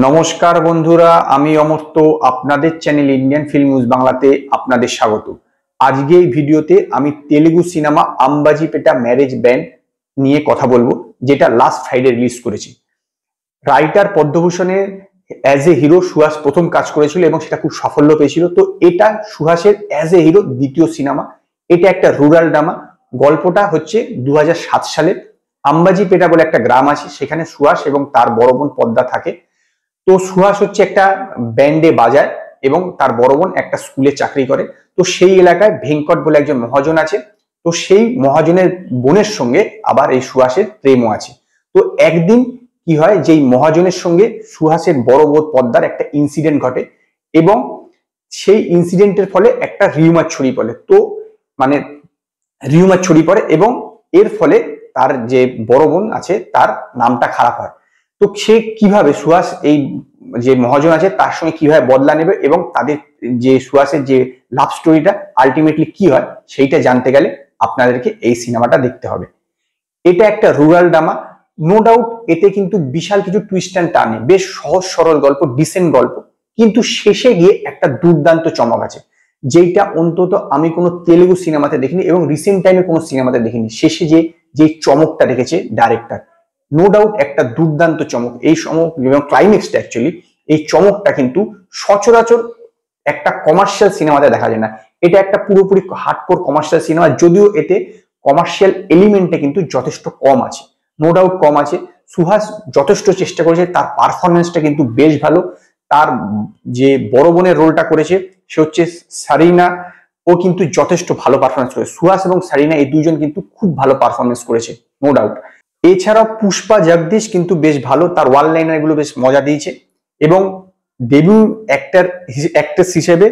নমস্কার বন্ধুরা, আমি অমর্ত্য আপনাদের চ্যানেল ইন্ডিয়ান ফিল্ম নিউজ বাংলাতে আপনাদের স্বাগত। আজকে এই ভিডিওতে আমি Telugu cinema Ambajipeta marriage band নিয়ে কথা বলবো, যেটা লাস্ট ফ্রাইডে রিলিজ করেছে। রাইটার পদ্মভূষণের অ্যাজ এ হিরো সুহাস প্রথম কাজ করেছিল এবং সেটা খুব সাফল্য পেয়েছিল। তো এটা সুহাসের অ্যাজ এ হিরো দ্বিতীয় সিনেমা। এটা একটা রুরাল ড্রামা। গল্পটা হচ্ছে 2007 সালের আম্বাজিপেটা বলে একটা গ্রাম আছে, সেখানে সুহাস এবং তার বড় বোন পদ্মা থাকে। তো সুহাস হচ্ছে একটা ব্যান্ডে বাজায় এবং তার বড় বোন একটা স্কুলে চাকরি করে। তো সেই এলাকায় ভেঙ্কট বলে একজন মহাজন আছে। তো সেই মহাজনের বোনের সঙ্গে আবার এই সুহাসের প্রেমও আছে। তো একদিন কি হয়, যে মহাজনের সঙ্গে সুহাসের বড় বোন পদ্মার একটা ইনসিডেন্ট ঘটে এবং সেই ইনসিডেন্টের ফলে একটা রিউমার ছড়িয়ে পড়ে। তো মানে রিউমার ছড়িয়ে পড়ে এবং এর ফলে তার যে বড় বোন আছে তার নামটা খারাপ হয়। তো সে কিভাবে সুহাস এই যে মহাজন আছে তার সঙ্গে কিভাবে বদলা নেবে এবং তাদের যে সুহাসের যে লাভ স্টোরিটা আলটিমেটলি কি হয় সেইটা জানতে গেলে আপনাদেরকে এই সিনেমাটা দেখতে হবে। এটা একটা রুরাল ড্রামা, নো ডাউট। এতে কিন্তু বিশাল কিছু টুইস্ট অ্যান্ড টার্ন নেই, বেশ সহজ সরল গল্প, ডিসেন্ট গল্প, কিন্তু শেষে গিয়ে একটা দুর্দান্ত চমক আছে, যেটা অন্তত আমি কোনো তেলুগু সিনেমাতে দেখিনি এবং রিসেন্ট টাইমে কোনো সিনেমাতে দেখিনি। শেষে যে চমকটা রেখেছে ডাইরেক্টর, নো ডাউট একটা দুর্দান্ত চমক। এই চমক এবং ক্লাইম্যাক্সটা অ্যাকচুয়ালি এই চমকটা কিন্তু সচরাচর একটা কমার্শিয়াল সিনেমাতে দেখা যায় না। এটা একটা পুরোপুরি হার্ডকোর কমার্শিয়াল সিনেমা, যদিও এতে কমার্শিয়াল এলিমেন্টে কিন্তু যথেষ্ট কম আছে, নো ডাউট কম আছে। সুহাস যথেষ্ট চেষ্টা করেছে, তার পারফরমেন্সটা কিন্তু বেশ ভালো। তার যে বড় বোনের রোলটা করেছে সে হচ্ছে সারিনা, ও কিন্তু যথেষ্ট ভালো পারফরমেন্স করেছে। সুহাস এবং সারিনা এই দুইজন কিন্তু খুব ভালো পারফরমেন্স করেছে, নো ডাউট। এছাড়াও পুষ্পা জগদীশ কিন্তু বেশ ভালো, তার ওয়ান লাইনার গুলো বেশ মজা দিয়েছে। এবং ডেবিউ অ্যাক্ট্রেস হিসেবে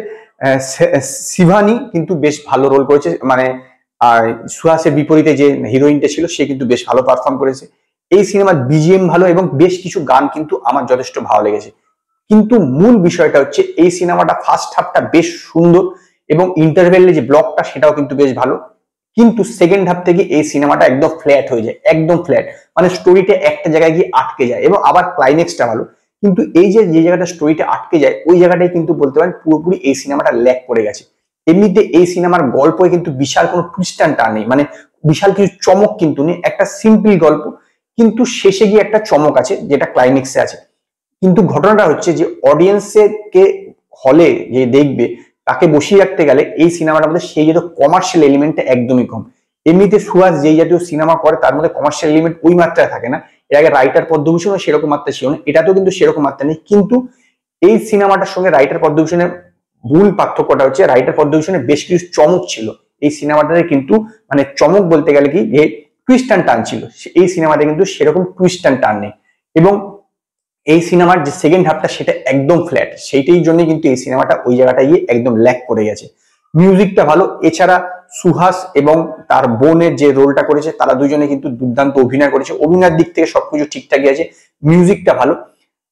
শিভানি কিন্তু বেশ ভালো রোল করেছে, মানে সুহাসের বিপরীতে যে হিরোইনটা ছিল সে কিন্তু বেশ ভালো পারফর্ম করেছে। এই সিনেমার বিজিএম ভালো এবং বেশ কিছু গান কিন্তু আমার যথেষ্ট ভালো লেগেছে। কিন্তু মূল বিষয়টা হচ্ছে এই সিনেমাটা ফার্স্ট হাফটা বেশ সুন্দর এবং ইন্টারভেলে যে ব্লকটা সেটাও কিন্তু বেশ ভালো, কিন্তু সেকেন্ড হাফ থেকে এই সিনেমাটা একদম ফ্ল্যাট হয়ে যায়, একদম ফ্ল্যাট। মানে স্টোরিটা একটা জায়গায় গিয়ে আটকে যায় এবং আবার ক্লাইম্যাক্সটা ভালো, কিন্তু এই যে জায়গাটা স্টোরিটা আটকে যায় ওই জায়গাটাই কিন্তু বলতে পারেন পুরোপুরি এই সিনেমাটা ল্যাক করে গেছে। এমনিতে এই সিনেমার গল্পে কিন্তু বিশাল কোনো টুইস্ট অ্যান্ড টার্ন নেই, মানে বিশাল কিছু চমক কিন্তু নেই, একটা সিম্পল গল্প, কিন্তু শেষে গিয়ে একটা চমক আছে যেটা ক্লাইম্যাক্সে আছে। কিন্তু ঘটনাটা হচ্ছে যে অডিয়েন্সকে হলে যে দেখবে তাকে বসিয়ে রাখতে গেলে এই সিনেমাটার মধ্যে সেই জাতীয় কমার্শিয়াল এলিমেন্টটা একদমই কম। এমনিতে সুহাস যেই জাতীয় সিনেমা করে তার মধ্যে কমার্শিয়াল এলিমেন্ট ওই মাত্রায় থাকে না। এর আগে রাইটার পদ্মভূষণও সেরকম মাত্রা ছিল না, এটাতেও কিন্তু সেরকম মাত্রা নেই। কিন্তু এই সিনেমাটার সঙ্গে রাইটার পদ্মভূষণের মূল পার্থক্যটা হচ্ছে রাইটার পদ্মভূষণের বেশ কিছু চমক ছিল, এই সিনেমাটাতে কিন্তু মানে চমক বলতে গেলে কি যে টুইস্ট অ্যান্ড টার্ন ছিল, এই সিনেমাতে কিন্তু সেরকম টুইস্ট অ্যান্ড টার্ন নেই। এবং এই সিনেমার যে সেকেন্ড হাফটা সেটা একদম ফ্ল্যাট, সেইটাই জন্য কিন্তু এই সিনেমাটা ওই জায়গাটা গিয়ে একদম ল্যাক করে গেছে। মিউজিকটা ভালো, এছাড়া সুহাস এবং তার বোনের যে রোলটা করেছে তারা দুজনে কিন্তু দুর্দান্ত অভিনয় করেছে, অভিনয়ের দিক থেকে সবকিছু ঠিকঠাকই আছে, মিউজিকটা ভালো।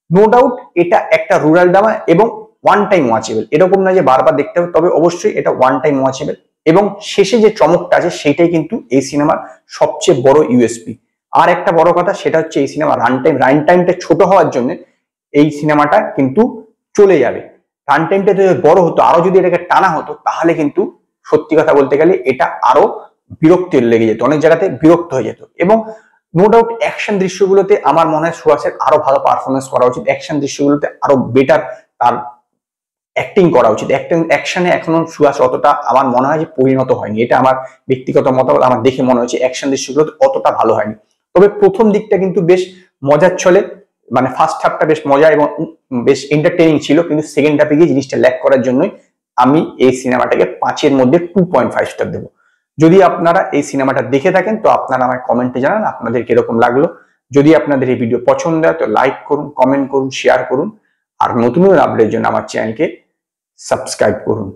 নো ডাউট এটা একটা রুরাল ড্রামা এবং ওয়ান টাইম ওয়াচেবল, এরকম না যে বারবার দেখতে হবে, তবে অবশ্যই এটা ওয়ান টাইম ওয়াচেবল। এবং শেষে যে চমকটা আছে সেটাই কিন্তু এই সিনেমার সবচেয়ে বড় ইউএসপি। আর একটা বড় কথা সেটা হচ্ছে এই সিনেমা রান টাইমটা ছোট হওয়ার জন্য এই সিনেমাটা কিন্তু চলে যাবে। রান টাইমটা যদি বড় হতো, আরো যদি এটাকে টানা হতো, তাহলে কিন্তু সত্যি কথা বলতে গেলে এটা আরো বিরক্তি লেগে যেত, অনেক জায়গাতে বিরক্ত হয়ে যেত। এবং নো ডাউট অ্যাকশন দৃশ্যগুলোতে আমার মনে হয় সুহাসের আরো ভালো পারফরমেন্স করা উচিত, অ্যাকশন দৃশ্যগুলোতে আরো বেটার তার অ্যাক্টিং করা উচিত। অ্যাকশনে এখনো সুহাস অতটা আমার মনে হয় যে পরিণত হয়নি, এটা আমার ব্যক্তিগত মতামত। আমার দেখে মনে হচ্ছে অ্যাকশন দৃশ্যগুলোতে অতটা ভালো হয়নি। তবে প্রথম দিকটা কিন্তু বেশ মজার ছলে, মানে ফার্স্ট হাফটা বেশ মজা এবং বেশ এন্টারটেইনিং ছিল, কিন্তু সেকেন্ড হাফে গিয়ে জিনিসটা ল্যাক করার জন্যই আমি এই সিনেমাটাকে 5-এর মধ্যে 2.5 স্টার দেবো। যদি আপনারা এই সিনেমাটা দেখে থাকেন তো আপনারা আমায় কমেন্টে জানান আপনাদের কিরকম লাগলো। যদি আপনাদের এই ভিডিও পছন্দ হয় তো লাইক করুন, কমেন্ট করুন, শেয়ার করুন, আর নতুন আপডেটের জন্য আমার চ্যানেলকে সাবস্ক্রাইব করুন।